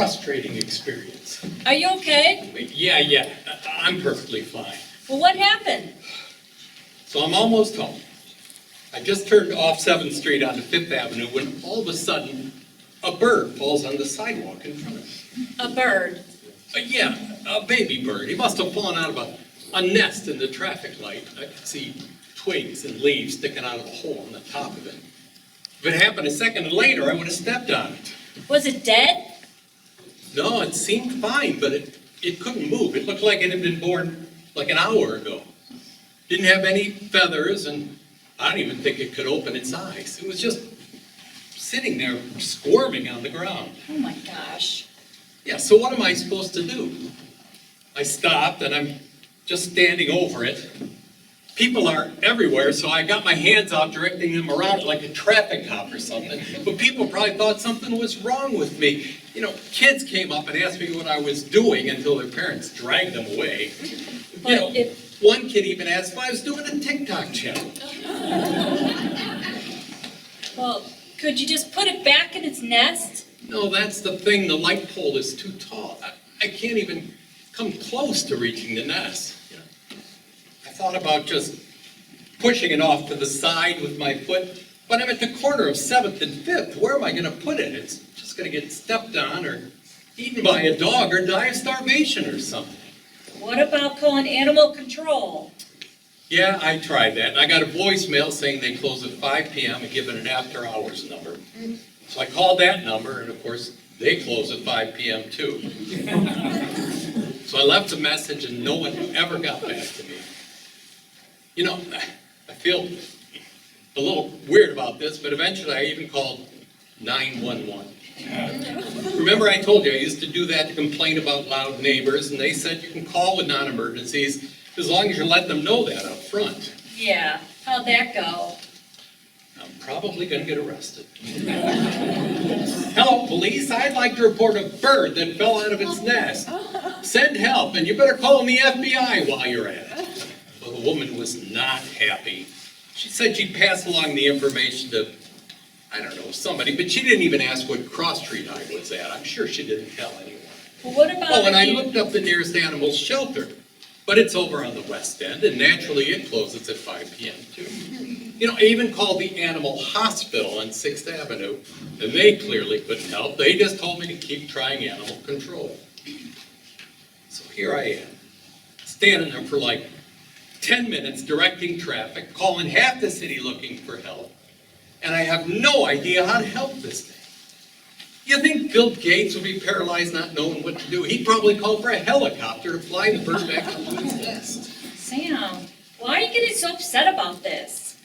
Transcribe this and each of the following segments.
frustrating experience. Are you okay? Yeah, I'm perfectly fine. Well, what happened? So I'm almost home. I just turned off 7th Street onto 5th Avenue when all of a sudden a bird falls on the sidewalk in front of me. A bird. Yeah, a baby bird. He must have fallen out of a nest in the traffic light. I could see twigs and leaves sticking out of the hole on the top of it. If it happened a second later, I would have stepped on it. Was it dead? No, it seemed fine, but it couldn't move. It looked like it had been born like an hour ago. Didn't have any feathers, and I don't even think it could open its eyes. It was just sitting there squirming on the ground. Oh my gosh. Yeah, so what am I supposed to do? I stopped, and I'm just standing over it. People are everywhere, so I got my hands out directing them around like a traffic cop or something. But people probably thought something was wrong with me. You know, kids came up and asked me what I was doing until their parents dragged them away. One kid even asked if I was doing a TikTok challenge. Well, could you just put it back in its nest? No, that's the thing. The light pole is too tall. I can't even come close to reaching the nest. I thought about just pushing it off to the side with my foot, but I'm at the corner of 7th and 5th. Where am I going to put it? It's just going to get stepped on or eaten by a dog or die of starvation or something. What about calling animal control? Yeah, I tried that. I got a voicemail saying they close at 5 p.m. and given an after-hours number. So I called that number, and of course, they close at 5 p.m. too. So I left a message, and no one ever got back to me. You know, I feel a little weird about this, but eventually I even called 911. Remember I told you I used to do that to complain about loud neighbors, and they said you can call with non-emergencies as long as you let them know that up front. Yeah, how'd that go? I'm probably going to get arrested. Hello, police. I'd like to report a bird that fell out of its nest. Send help, and you better call in the FBI while you're at it. Well, the woman was not happy. She said she'd pass along the information to, I don't know, somebody, but she didn't even ask what cross street I was at. I'm sure she didn't tell anyone. Well, what about Oh, and I looked up the nearest animal shelter, but it's over on the west end, and naturally it closes at 5 p.m. too. You know, I even called the animal hospital on 6th Avenue, and they clearly couldn't help. They just told me to keep trying animal control. So here I am, standing there for like 10 minutes directing traffic, calling half the city looking for help, and I have no idea how to help this thing. You think Bill Gates would be paralyzed not knowing what to do? He'd probably call for a helicopter to fly the bird back up to its nest. Sam, why are you getting so upset about this?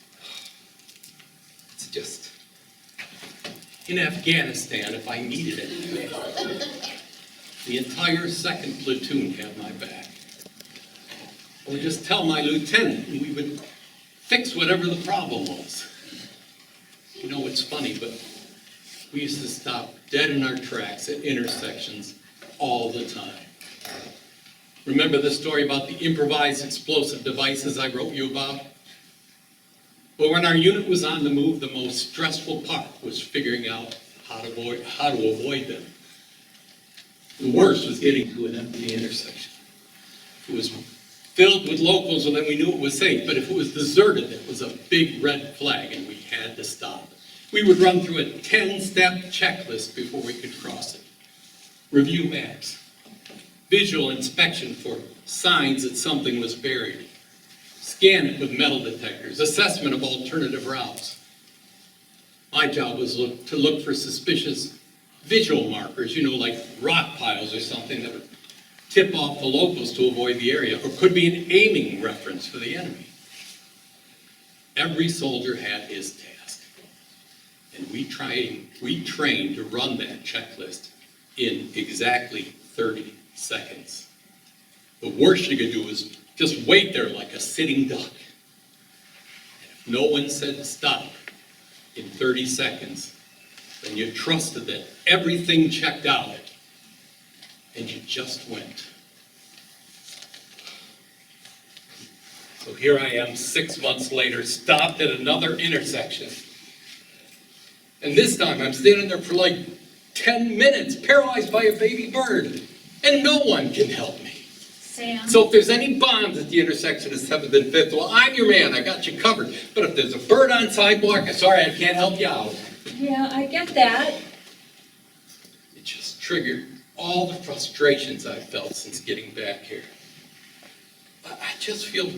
It's just, in Afghanistan, if I needed anything, the entire 2nd platoon had my back. I would just tell my lieutenant, and we would fix whatever the problem was. You know, it's funny, but we used to stop dead in our tracks at intersections all the time. Remember the story about the improvised explosive devices I wrote you about? Well, when our unit was on the move, the most stressful part was figuring out how to avoid them. The worst was getting to an empty intersection. It was filled with locals, and then we knew it was safe. But if it was deserted, it was a big red flag, and we had to stop. We would run through a 10-step checklist before we could cross it. Review maps. Visual inspection for signs that something was buried. Scan it with metal detectors. Assessment of alternative routes. My job was to look for suspicious visual markers, you know, like rock piles or something that would tip off the locals to avoid the area, or could be an aiming reference for the enemy. Every soldier had his task, and we trained to run that checklist in exactly 30 seconds. The worst you could do is just wait there like a sitting duck. And if no one said to stop in 30 seconds, then you trusted that everything checked out, and you just went. So here I am 6 months later, stopped at another intersection. And this time I'm standing there for like 10 minutes, paralyzed by a baby bird, and no one can help me. Sam? So if there's any bombs at the intersection of 7th and 5th, well, I'm your man, I got you covered. But if there's a bird on sidewalk, I'm sorry, I can't help you out. Yeah, I get that. It just triggered all the frustrations I've felt since getting back here. I just feel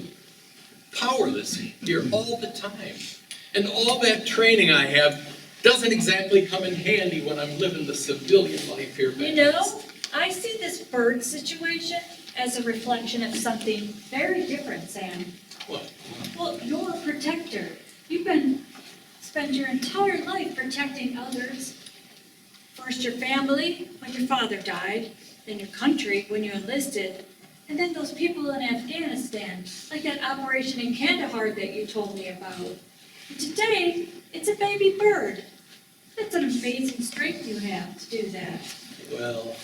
powerless here all the time. And all that training I have doesn't exactly come in handy when I'm living the civilian life here. You know, I see this bird situation as a reflection of something very different, Sam. What? Well, you're a protector. Spend your entire life protecting others. First your family when your father died, then your country when you enlisted, and then those people in Afghanistan, like that operation in Kandahar that you told me about. And today, it's a baby bird. That's an amazing strength you have to do that. Well,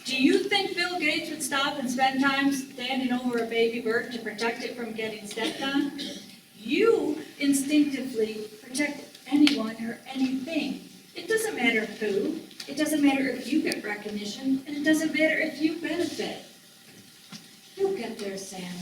Do you think Bill Gates would stop and spend time standing over a baby bird to protect it from getting stepped on? You instinctively protect anyone or anything. It doesn't matter who. It doesn't matter if you get recognition, and it doesn't matter if you benefit. You'll get there, Sam.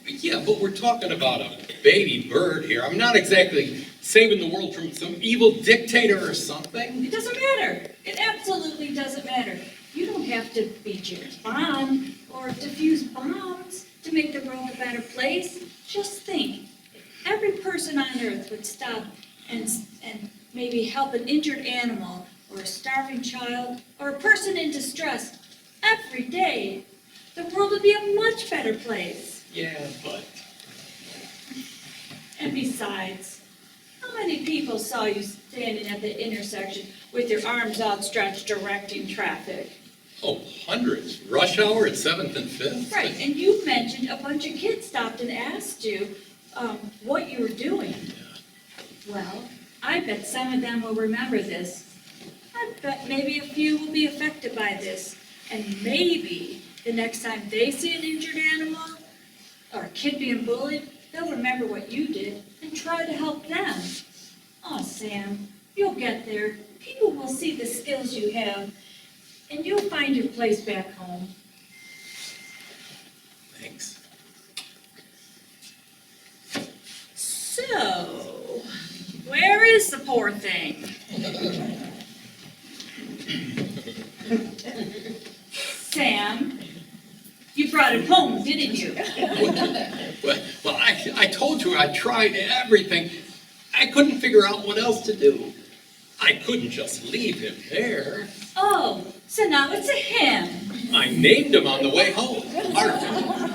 yeah, but we're talking about a baby bird here. I'm not exactly saving the world from some evil dictator or something. It doesn't matter. It absolutely doesn't matter. You don't have to be James Bond or defuse bombs to make the world a better place. Just think, if every person on earth would stop and maybe help an injured animal or a starving child or a person in distress every day, the world would be a much better place. Yeah, but And besides, how many people saw you standing at the intersection with your arms outstretched directing traffic? oh, hundreds. Rush hour at 7th and 5th? Right, and you mentioned a bunch of kids stopped and asked you what you were doing. Well, I bet some of them will remember this. I bet maybe a few will be affected by this. And maybe the next time they see an injured animal or a kid being bullied, they'll remember what you did and try to help them. Oh, Sam, you'll get there. People will see the skills you have, and you'll find your place back home. Thanks. So, where is the poor thing? Sam, you brought it home, didn't you? Well, I told you I tried everything. I couldn't figure out what else to do. I couldn't just leave him there. Oh, so now it's a him. I named him on the way home, Arthur.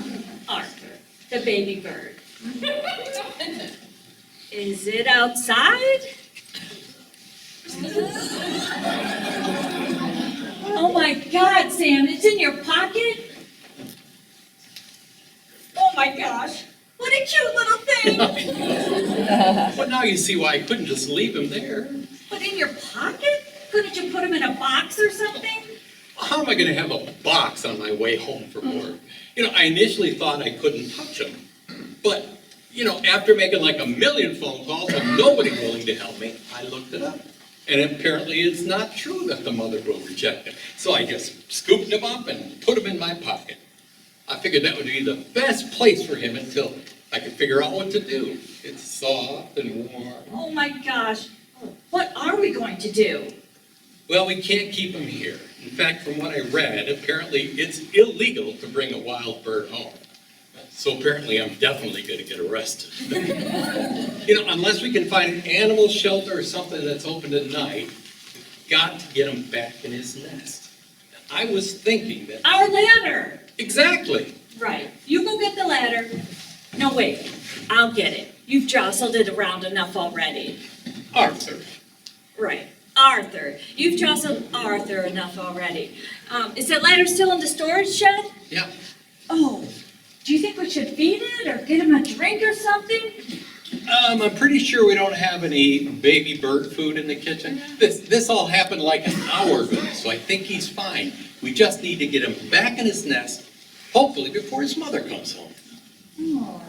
Arthur, the baby bird. Is it outside? Oh my God, Sam, it's in your pocket? Oh my gosh, what a cute little thing. But now you see why I couldn't just leave him there. But in your pocket? Couldn't you put him in a box or something? How am I going to have a box on my way home from work? You know, I initially thought I couldn't touch him. But, you know, after making like 1,000,000 phone calls and nobody willing to help me, I looked it up. And apparently it's not true that the mother will reject him. So I just scooped him up and put him in my pocket. I figured that would be the best place for him until I could figure out what to do. It's soft and warm. Oh my gosh, what are we going to do? Well, we can't keep him here. In fact, from what I read, apparently it's illegal to bring a wild bird home. So apparently I'm definitely going to get arrested. You know, unless we can find an animal shelter or something that's open at night, we've got to get him back in his nest. I was thinking that... Our ladder! Exactly. Right, you go get the ladder. No, wait, I'll get it. You've jostled it around enough already. Arthur. Right, Arthur. You've jostled Arthur enough already. Is that ladder still in the storage shed? Yeah. Oh, do you think we should feed it or get him a drink or something? I'm pretty sure we don't have any baby bird food in the kitchen. This all happened like an hour ago, so I think he's fine. We just need to get him back in his nest, hopefully before his mother comes home. Oh.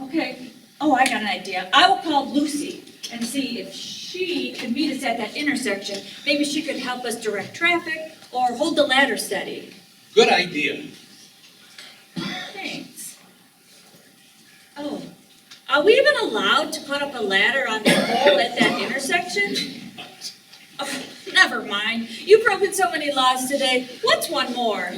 Okay. Oh, I got an idea. I will call Lucy and see if she could meet us at that intersection. Maybe she could help us direct traffic or hold the ladder steady. Good idea. Thanks. Oh, are we even allowed to put up a ladder on the pole at that intersection? Oh, never mind. You've broken so many laws today. What's one more?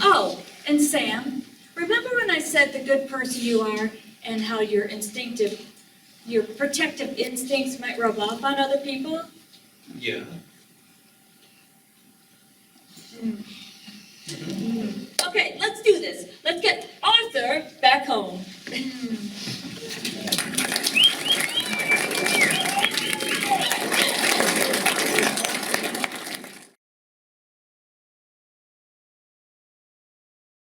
Oh, and Sam, remember when I said the good person you are and how your protective instincts might rub off on other people? Yeah. Okay, let's do this. Let's get Arthur back home.